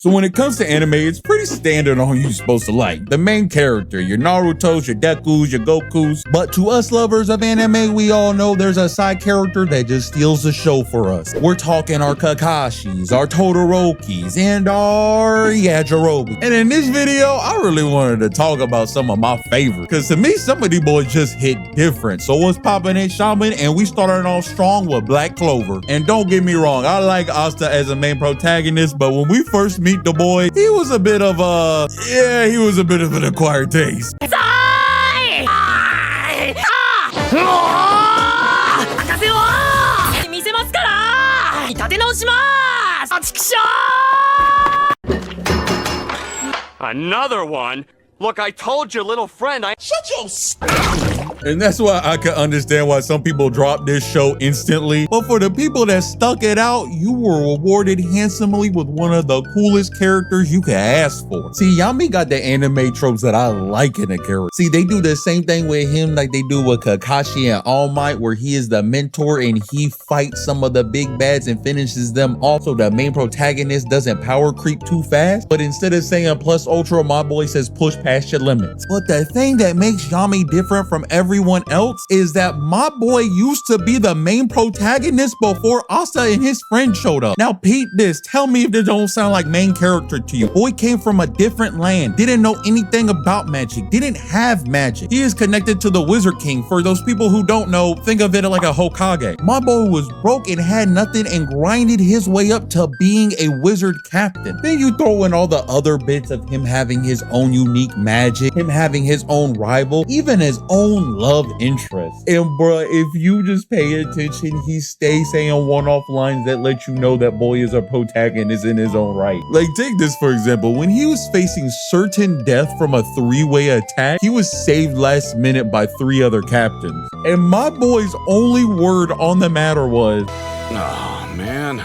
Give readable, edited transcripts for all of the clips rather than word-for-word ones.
So when it comes to anime, it's pretty standard on who you're supposed to like. The main character, your Naruto's, your Deku's, your Goku's. But to us lovers of anime, we all know there's a side character that just steals the show for us. We're talking our Kakashis, our Todorokis, and our Yajirobe. And in this video, I really wanted to talk about some of my favorites. Because to me, some of these boys just hit different. So what's poppin' in Shaman? And we started off strong with Black Clover. And don't get me wrong, I like Asta as a main protagonist, but when we first meet the boy, he was a bit of an acquired taste. Another one? Look, I told your little friend Shut your And that's why I can understand why some people drop this show instantly. But for the people that stuck it out, you were rewarded handsomely with one of the coolest characters you could ask for. See, Yami got the anime tropes that I like in a character. See, they do the same thing with him like they do with Kakashi and All Might, where he is the mentor and he fights some of the big bads and finishes them off so the main protagonist doesn't power creep too fast. But instead of saying plus ultra, my boy says push past your limits. But the thing that makes Yami different from everyone else is that my boy used to be the main protagonist before Asta and his friend showed up. Now peep this, tell me if this don't sound like main character to you. Boy came from a different land, didn't know anything about magic, didn't have magic. He is connected to the Wizard King. For those people who don't know, think of it like a Hokage. My boy was broke and had nothing and grinded his way up to being a wizard captain. Then you throw in all the other bits of him having his own unique magic, him having his own rival, even his own love interest. And bruh, if you just pay attention, he stays saying one-off lines that let you know that boy is a protagonist in his own right. Like take this for example, when he was facing certain death from a three-way attack, he was saved last minute by 3 other captains. And my boy's only word on the matter was, "Oh man.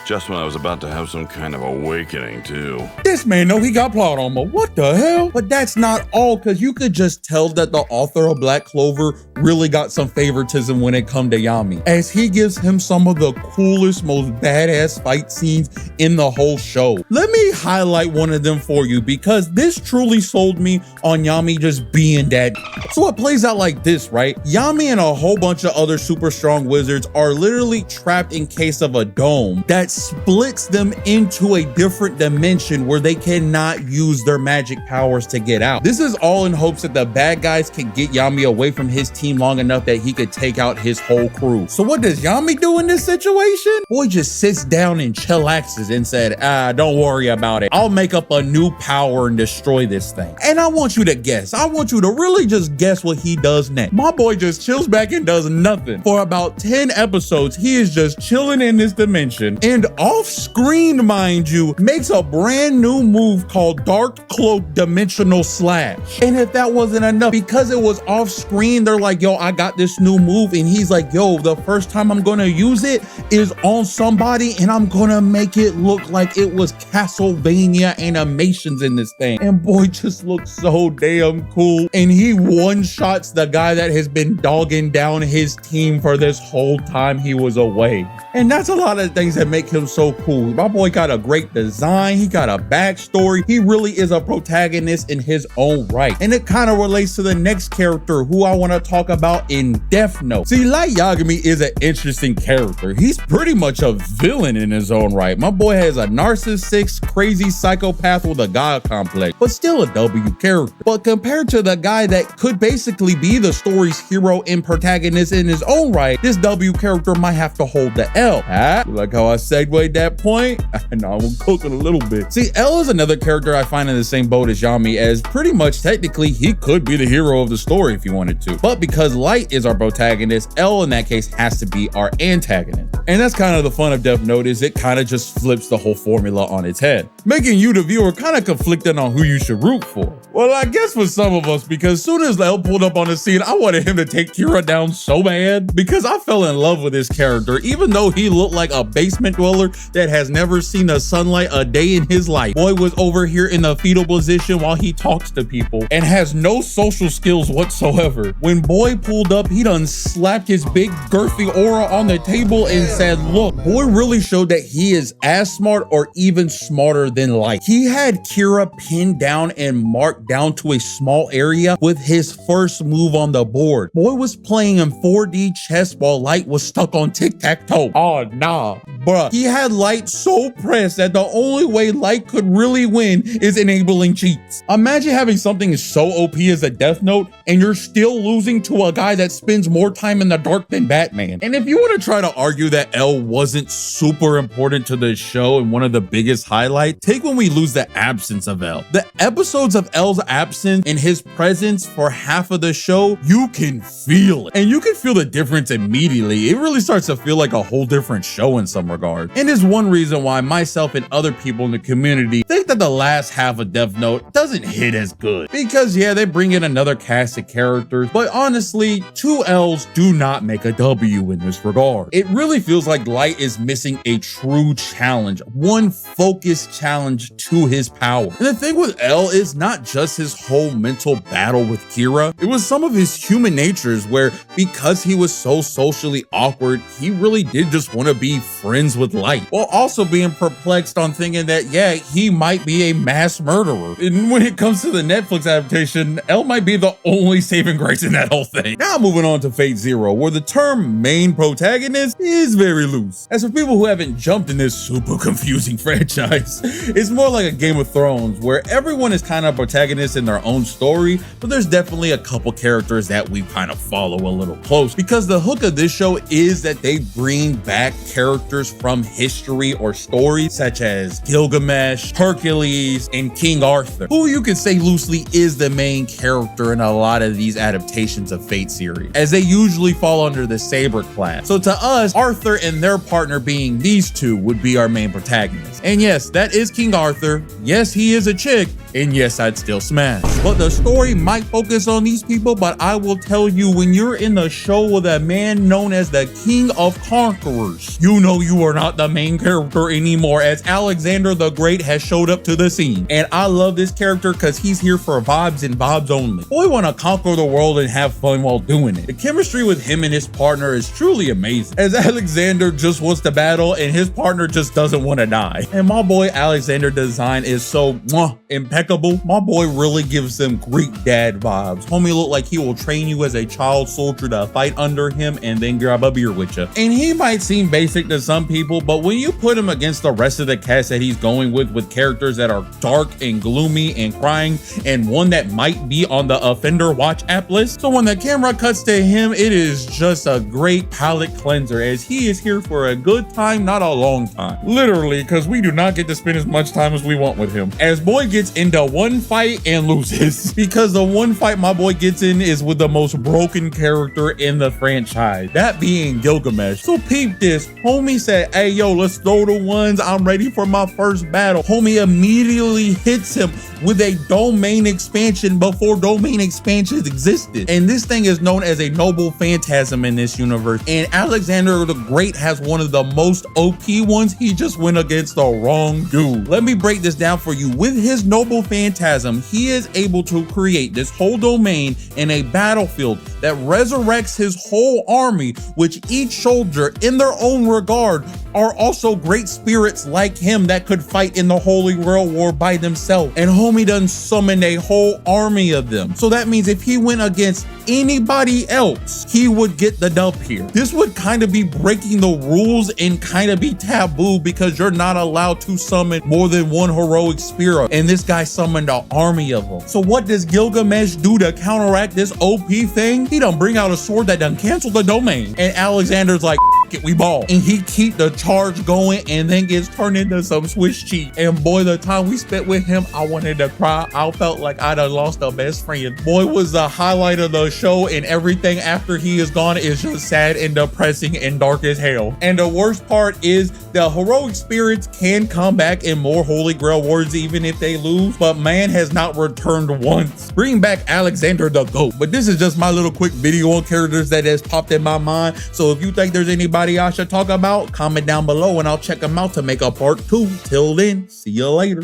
Just when I was about to have some kind of awakening, too." This man know he got plot armor. What the hell? But that's not all, because you could just tell that the author of Black Clover really got some favoritism when it come to Yami, as he gives him some of the coolest, most badass fight scenes in the whole show. Let me highlight one of them for you, because this truly sold me on Yami just being that. So it plays out like this, right? Yami and a whole bunch of other super strong wizards are literally trapped in case of a dome that splits them into a different dimension where they cannot use their magic powers to get out. This is all in hopes that the bad guys can get Yami away from his team long enough that he could take out his whole crew. So what does Yami do in this situation? Boy just sits down and chillaxes and said, don't worry about it. I'll make up a new power and destroy this thing. And I want you to guess. I want you to really just guess what he does next. My boy just chills back and does nothing. For about 10 episodes, he is just chilling in this dimension, and off screen, mind you, makes a brand new move called Dark Cloak Dimensional Slash. And if that wasn't enough, because it was off screen, they're like, yo, I got this new move. And he's like, yo, the first time I'm gonna use it is on somebody, and I'm gonna make it look like it was Castlevania animations in this thing. And boy just looks so damn cool. And he one-shots the guy that has been dogging down his team for this whole time he was away. And that's a lot of things that make him so cool. My boy got a great design, he got a backstory, he really is a protagonist in his own right. And it kind of relates to the next character who I want to talk about in Death Note. See, Light Yagami is an interesting character. He's pretty much a villain in his own right. My boy has a narcissist, crazy psychopath with a god complex, but still a W character. But compared to the guy that could basically be the story's hero and protagonist in his own right, this W character might have to hold the L. You like how I segued that point? No, I'm cooking a little bit. See, L is another character I find in the same boat as Yami, as pretty much technically he could be the hero of the story if he wanted to. But because Light is our protagonist, L in that case has to be our antagonist. And that's kind of the fun of Death Note, is it kind of just flips the whole formula on its head, making you, the viewer, kind of conflicted on who you should root for. Well, I guess for some of us, because as soon as L pulled up on the scene, I wanted him to take Kira down so bad, because I fell in love with this character. Even though he looked like a basement dweller color that has never seen the sunlight a day in his life. Boy was over here in the fetal position while he talks to people and has no social skills whatsoever. When boy pulled up, he done slapped his big girthy aura on the table and said, look, boy really showed that he is as smart or even smarter than light. He had Kira pinned down and marked down to a small area with his first move on the board. Boy was playing in 4D chess while Light was stuck on tic-tac-toe. Oh nah, bruh. He had Light so pressed that the only way Light could really win is enabling cheats. Imagine having something so OP as a Death Note and you're still losing to a guy that spends more time in the dark than Batman. And if you want to try to argue that L wasn't super important to the show and one of the biggest highlights, take when we lose the absence of L. The episodes of L's absence and his presence for half of the show, you can feel it. And you can feel the difference immediately. It really starts to feel like a whole different show in some regard. And is one reason why myself and other people in the community think that the last half of Death Note doesn't hit as good. Because yeah, they bring in another cast of characters, but honestly, 2 L's do not make a W in this regard. It really feels like Light is missing a true challenge, one focused challenge to his power. And the thing with L is not just his whole mental battle with Kira, it was some of his human natures where because he was so socially awkward, he really did just want to be friends with Light, while also being perplexed on thinking that yeah, he might be a mass murderer. And when it comes to the Netflix adaptation, L might be the only saving grace in that whole thing. Now moving on to Fate Zero, where the term main protagonist is very loose. As for people who haven't jumped in this super confusing franchise, it's more like a Game of Thrones where everyone is kind of protagonist in their own story, but there's definitely a couple characters that we kind of follow a little close, because the hook of this show is that they bring back characters from history or stories such as Gilgamesh, Hercules, and King Arthur, who you could say loosely is the main character in a lot of these adaptations of Fate series, as they usually fall under the Saber class. So to us, Arthur and their partner being these two would be our main protagonists. And yes, that is King Arthur. Yes, he is a chick. And yes, I'd still smash. But the story might focus on these people, but I will tell you, when you're in the show with a man known as the King of Conquerors, you know you are not the main character anymore, as Alexander the Great has showed up to the scene. And I love this character because he's here for vibes and vibes only. Boy want to conquer the world and have fun while doing it. The chemistry with him and his partner is truly amazing, as Alexander just wants to battle and his partner just doesn't want to die. And my boy Alexander design is so impeccable. My boy really gives them Greek dad vibes. Homie look like he will train you as a child soldier to fight under him and then grab a beer with you. And he might seem basic to some people, but when you put him against the rest of the cast that he's going with characters that are dark and gloomy and crying, and one that might be on the offender watch app list, so when the camera cuts to him, it is just a great palate cleanser, as he is here for a good time, not a long time. Literally, because we do not get to spend as much time as we want with him. As boy gets into one fight and loses, because the one fight my boy gets in is with the most broken character in the franchise, that being Gilgamesh. So peep this, homie said, hey yo, let's throw the ones, I'm ready for my first battle. Homie immediately hits him with a domain expansion before domain expansions existed. And this thing is known as a noble phantasm in this universe. And Alexander the Great has one of the most OP ones. He just went against the wrong dude. Let me break this down for you. With his noble phantasm, he is able to create this whole domain in a battlefield that resurrects his whole army, which each soldier in their own regard are also great spirits like him that could fight in the Holy Grail War by themselves. And homie done summoned a whole army of them. So that means if he went against anybody else, he would get the dub here. This would kind of be breaking the rules and kind of be taboo, because you're not allowed to summon more than one heroic spirit. And this guy summoned an army of them. So what does Gilgamesh do to counteract this OP thing? He done bring out a sword that done cancel the domain. And Alexander's like, it, we ball. And he keep the charge going and then gets turned into some Swiss cheese. And boy, the time we spent with him, I wanted to cry. I felt like I'd have lost a best friend. Boy was the highlight of the show, and everything after he is gone is just sad and depressing and dark as hell. And the worst part is the heroic spirits can come back in more Holy Grail Wars even if they lose, but man has not returned once. Bring back Alexander the GOAT. But this is just my little quick video on characters that has popped in my mind. So if you think there's anybody anybody I should talk about? Comment down below and I'll check them out to make a part 2. Till then, see you later.